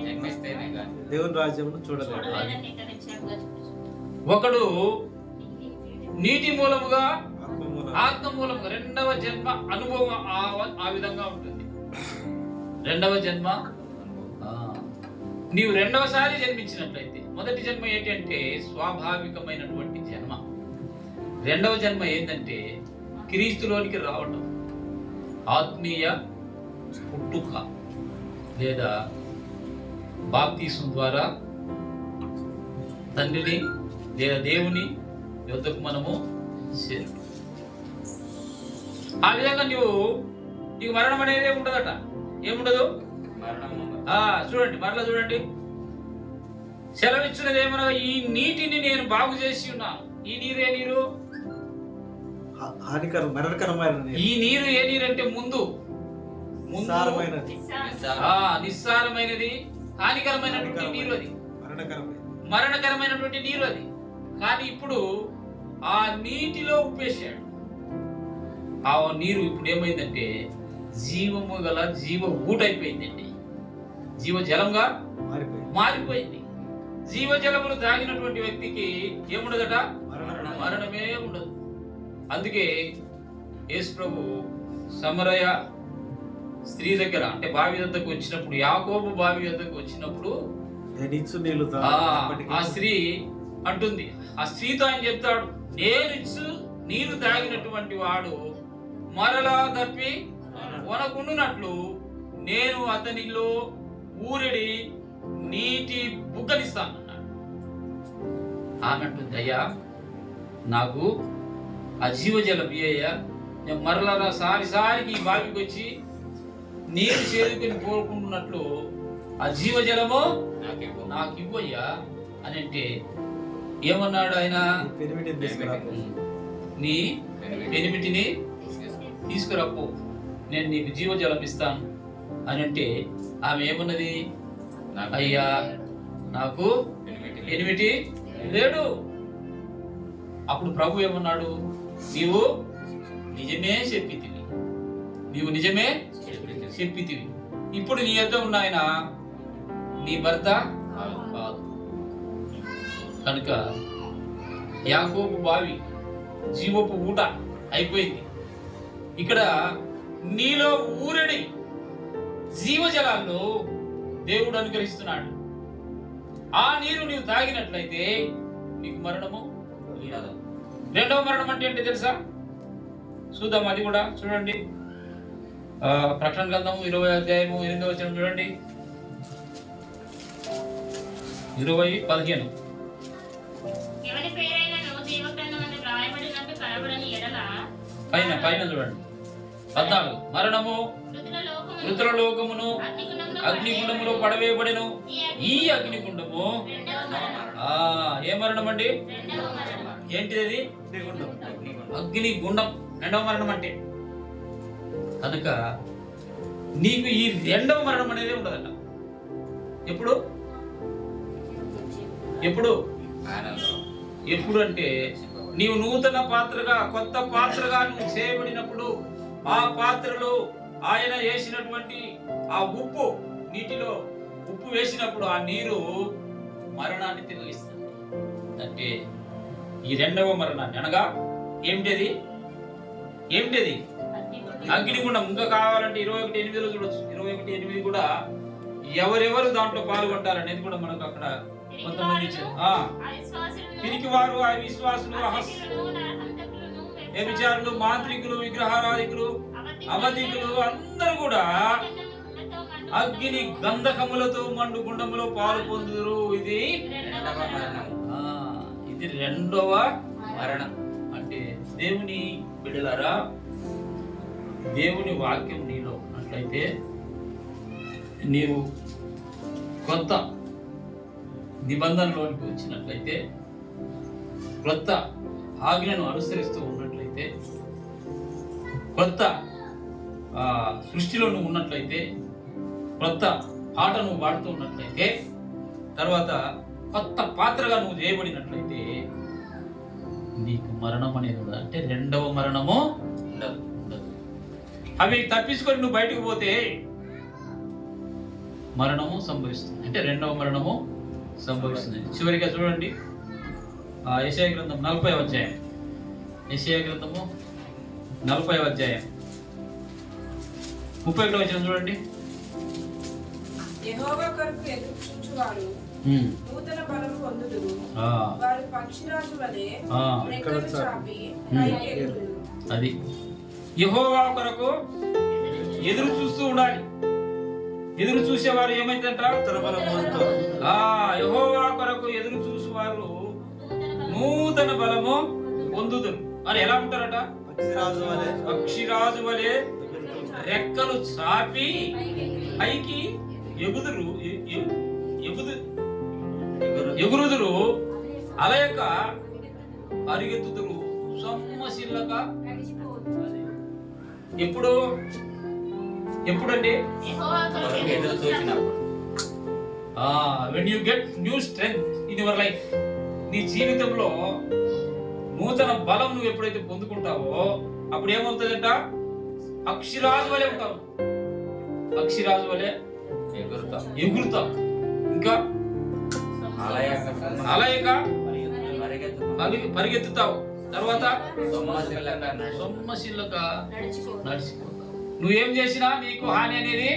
జన్మిస్తేనే కానీ దేవుని రాజ్యమును చూడలేడు. ఒకడు నీటి మూలముగా ఆత్మ మూలంగా ఆత్మ మూలముగా రెండవ జన్మ అనుభవం ఆ విధంగా ఉంటుంది. రెండవ జన్మ నీవు రెండవసారి జన్మించినట్లయితే, మొదటి జన్మ ఏంటంటే స్వాభావికమైనటువంటి జన్మ. రెండవ జన్మ ఏంటంటే క్రీస్తులోనికి రావటం, ఆత్మీయ పుట్టుక లేదా బాప్తీసం ద్వారా తండ్రిని లేదా దేవుని యొద్దకు మనము చేరు. ఆ విధంగా నీకు మరణం అనేది ఉండదట. ఏముండదు? మరణం ఉండదు. చూడండి, మరలా చూడండి. సెలవిచ్చినది ఏమనగా ఈ నీటిని నేను బాగు చేసి ఉన్నాను. ఈ నీరు ఏ నీరు? మరణకరమైన నీరు. ఈ నీరు ఏ నీరు అంటే ముందు నిస్సారమైనది, నిస్సారమైనది, హానికరమైనటువంటి నీరు అది, మరణకరమైనటువంటి నీరు అది. కానీ ఇప్పుడు ఆ నీటిలో ఉప్పేశాడు. ఆ నీరు ఇప్పుడు ఏమైందంటే జీవము గల జీవ ఊటైపోయిందండి. జీవజలంగా మారిపోయింది. జీవజలమును తాగినటువంటి వ్యక్తికి ఏముండదట? మరణమే ఉండదు. అందుకే యేసు ప్రభు సమరయ స్త్రీ దగ్గర, అంటే బావి వద్దకు వచ్చినప్పుడు, యాకోబు బావి వద్దకు వచ్చినప్పుడు ఆ స్త్రీ అంటుంది, ఆ స్త్రీతో ఆయన చెప్తాడు, నేను నీరు తాగినటువంటి వాడు మరలా తప్పి వనకుండునట్లు నేను అతనిలో ఊరిడి నీటి బుగ్గనిస్తాను అన్నాడు. ఆమె అంటుంది, అయ్యా నాకు ఆ జీవజలం అయ్యా, నేను మరలా సారికి ఈ బావికి వచ్చి నీరు చేరుకొని కోరుకుంటున్నట్లు ఆ జీవజలము నాకు ఇవ్వయ్యా అని అంటే ఏమన్నాడు ఆయన? నీ పెనిమిటిని తీసుకురాపో, నేను నీకు జీవజలం ఇస్తాను అని అంటే ఆమె ఏమన్నది? అయ్యా నాకు పెనిమిటి లేడు. అప్పుడు ప్రభు ఏమన్నాడు? నీవు నిజమే చెప్పితివి. ఇప్పుడు నీ యొద్ద ఉన్న ఆయన నీ భర్త కాదు. కనుక యాకోబు బావి జీవపు ఊట అయిపోయింది. ఇక్కడ నీలో ఊరడి జీవజలాలను దేవుడు అనుగ్రహిస్తున్నాడు. ఆ నీరు నీవు తాగినట్లయితే నీకు మరణము లేదు. రెండవ మరణం అంటే ఏంటి తెలుసా? చూద్దాం, అది కూడా చూడండి. ప్రకటన గ్రంథం 20వ అధ్యాయము 8వ వచనం చూడండి. 20:15 ఎవరి పేరైనను జీవగ్రంథమందు వ్రాయబడినట్టు కనబడని ఎడల పైన చూడండి. 14 మరణము మృతుల లోకమును అగ్నిగుండములో పడవేయబడెను. ఈ అగ్నిగుండము ఏ మరణం అండి? ఏంటిది అది? అగ్నిగుండం. రెండవ మరణం అంటే కనుక నీకు ఈ రెండవ మరణం అనేది ఉండదట. ఎప్పుడు అంటే నీవు నూతన పాత్రగా, కొత్త పాత్రగా నువ్వు చేయబడినప్పుడు, ఆ పాత్రలో ఆయన వేసినటువంటి ఆ ఉప్పు, నీటిలో ఉప్పు వేసినప్పుడు ఆ నీరు మరణాన్ని తిరిగిస్తుంది. అంటే ఈ రెండవ మరణాన్ని అనగా ఏమిటది? అగ్నిగుండం. ఇంకా కావాలంటే 21:8 చూడొచ్చు. 21:8 కూడా ఎవరెవరు దాంట్లో పాల్గొంటారనేది కూడా మనకు అక్కడ కొంతమంది పిరికివారు, అవిశ్వాసులు, వ్యభిచారులు, మాంత్రికులు, విగ్రహారాధికులు, అబద్ధికులు అందరూ కూడా అగ్ని గంధకములతో మండు గుండములో పాలు పొందుదురు. ఇది రెండవ మరణం. అంటే దేవుని బిడ్డలారా, దేవుని వాక్యం నీలో ఉన్నట్లయితే నీవు కొత్త నిబంధనలోనికి వచ్చినట్లయితే, కొత్త ఆజ్ఞను అనుసరిస్తూ ఉన్నట్లయితే, కొత్త సృష్టిలో నువ్వు ఉన్నట్లయితే, కొత్త పాట నువ్వు పాడుతూ ఉన్నట్లయితే, తర్వాత కొత్త పాత్రగా నువ్వు చేయబడినట్లయితే నీకు మరణం అనేది ఉండదు. అంటే రెండవ మరణము ఉండదు. అవి తప్పించుకొని నువ్వు బయటకు పోతే మరణము సంభవిస్తుంది. అంటే రెండవ మరణము సంభవిస్తుంది. చివరిగా చూడండి, యెషయా గ్రంథం 40వ అధ్యాయం. యెషయా గ్రంథము 40వ అధ్యాయం 31వ వచనం చూడండి. యెహోవా కొరకు ఎదురుచూచువారు నూతన బలం పొందుదురు. వారు పక్షిరాజు వలె రెక్కలు చాపి పైకి ఎగురుదురు. అది యెహోవా కొరకు ఎదురు చూస్తూ ఉండాలి. ఎదురు చూసేవారు ఏమైందంట? యెహోవా కొరకు ఎదురు చూసేవారు నూతన బలము పొందుదురు. మరి ఎలా ఉంటారట? పక్షిరాజు వలె రెక్కలు చాపి పైకి ఎగురుదురు, అలయక పరిగెత్తుదురు, సొమ్మసిల్లక. ఎప్పుడండి? when you get new strength in your life. నీ జీవితంలో నూతన బలం నువ్వు ఎప్పుడైతే పొందుకుంటావో అప్పుడు ఏమవుతుందంట? పక్షిరాజు వలె ఉంటావు. పక్షిరాజు వలె ఎగురుతావు. ఇంకా అలయక పరిగెత్తుతావు. తర్వాత సొమ్మసిల్లక నడిచిపోతావు. నువ్వేం చేసినా నీకు హాని అనేది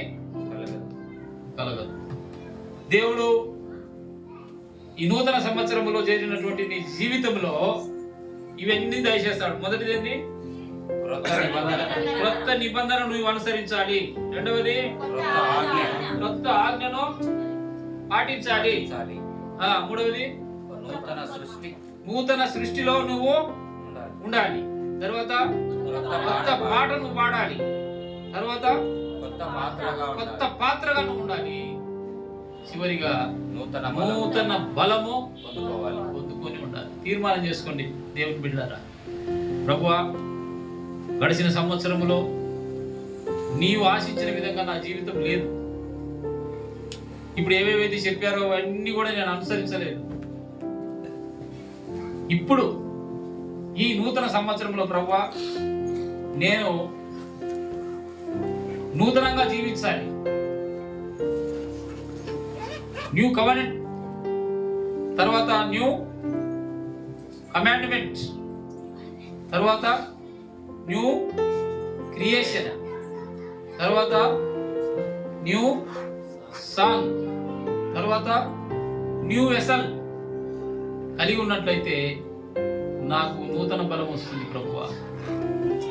కలగదు. దేవుడు ఈ నూతన సంవత్సరంలో చేరినటువంటి నీ జీవితంలో ఇవన్నీ దయచేస్తాడు. మొదటిది ఏంటి? క్రొత్త నిబంధన నువ్వు అనుసరించాలి. రెండవది క్రొత్త ఆజ్ఞను పాటించాలి. మూడవది నూతన సృష్టిలో నువ్వు ఉండాలి. తర్వాత కొత్త పాట నువ్వు పాడాలి. తర్వాత కొత్త పాత్రగా నువ్వు ఉండాలి. చివరిగా నూతన బలము పొందుకొని ఉండాలి. తీర్మానం చేసుకోండి దేవుని బిడ్డలారా. ప్రభువా, గడిచిన సంవత్సరములో నీవు ఆశించిన విధంగా నా జీవితం లేదు. ఇప్పుడు ఏవేవైతే చెప్పారో అవన్నీ కూడా నేను అనుసరించలేదు. ఇప్పుడు ఈ నూతన సంవత్సరంలో ప్రభువా నేను నూతనంగా జీవించాలి. న్యూ కవెనెంట్, తర్వాత న్యూ కమాండ్మెంట్, తర్వాత న్యూ క్రియేషన్, తర్వాత న్యూ సాంగ్, తర్వాత న్యూ వెసల్ కలిగి ఉన్నట్లయితే నాకు నూతన బలం వస్తుంది. ప్రభువా,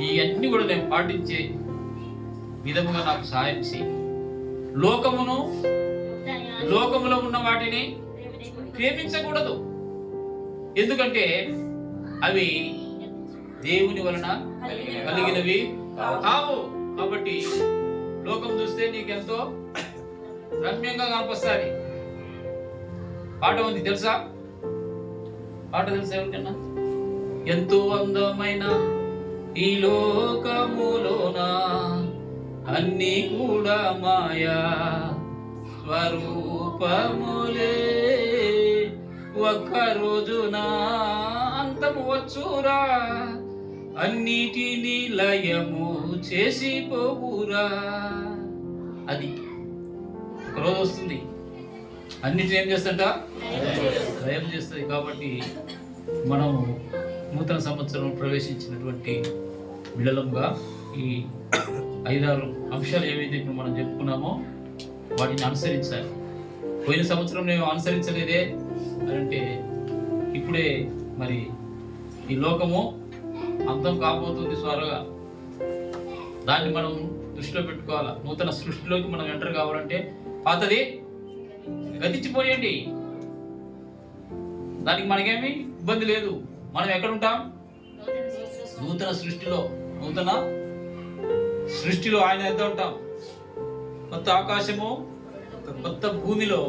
ఇవన్నీ కూడా నేను పాటించే విధముగా నాకు సహాయం చేయి. లోకములో ఉన్న వాటిని ప్రేమించకూడదు. ఎందుకంటే అవి దేవుని వలన కలిగినవి కావు. కాబట్టి లోకం చూస్తే నీకెంతో రమ్యంగా కనిపిస్తుంది. పాట ఉంది తెలుసా? పాట తెలుసా ఎవరికన్నా? ఎంతో అందమైన ఈ లోకములోన అన్నీ కూడా మాయా స్వరూపములే, ఒక్క రోజున అంతము వచ్చురా, అన్నిటినీ లయము చేసి పోవురా. అది ఒకరోజు వస్తుంది, అన్నిటిని ఏం చేస్తుంట? లయం చేస్తుంది. కాబట్టి మనము నూతన సంవత్సరం ప్రవేశించినటువంటి బిడ్డలంగా ఈ 5-6 అంశాలు ఏవైతే ఇప్పుడు మనం చెప్పుకున్నామో వాటిని అనుసరించాలి. పోయిన సంవత్సరం నేను అనుసరించలేదే అంటే ఇప్పుడే మరి ఈ లోకము అంతం కాబోతుంది త్వరగా. దాన్ని మనం దృష్టిలో పెట్టుకోవాలి. నూతన సృష్టిలోకి మనం ఎంటర్ కావాలంటే పాతది గతించిపోయండి. దానికి మనకేమి ఇబ్బంది లేదు. మనం ఎక్కడ ఉంటాం? నూతన సృష్టిలో ఆయన ఎంత ఉంటాం? కొత్త ఆకాశము కొత్త భూమిలో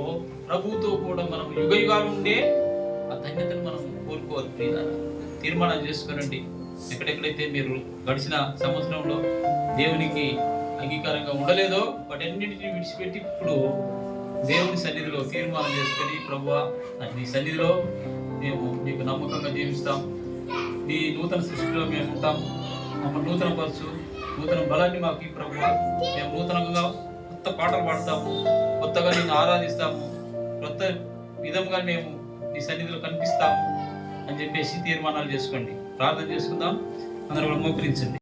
ప్రభువుతో కూడా మనం యుగయుగాలు ఉండే ఆ ధన్యతను మనం కోరుకోవాలి. ప్రియులారా, తీర్మానం చేసుకోనండి. ఎక్కడెక్కడైతే మీరు గడిచిన సంవత్సరంలో దేవునికి అంగీకారంగా ఉండలేదో వాటన్నిటిని విడిచిపెట్టి ఇప్పుడు దేవుని సన్నిధిలో తీర్మానం చేసుకొని, ప్రభువా నీ సన్నిధిలో మేము నీకు నమ్మకంగా జీవిస్తాం, నీ నూతన సృష్టిలో మేము ఉంటాం, మమ్మల్ని నూతనపరచు, నూతన బలాన్ని మాకు ఈ ప్రభువా, మేము నూతనంగా కొత్త పాటలు పాడతాము, కొత్తగా నిన్ను ఆరాధిస్తాము, కొత్త విధంగా మేము నీ సన్నిధిలో కనిపిస్తాము అని చెప్పేసి తీర్మానాలు చేసుకోండి. ప్రార్థన చేసుకుందాం. అందరూ కూడా మోకరించండి.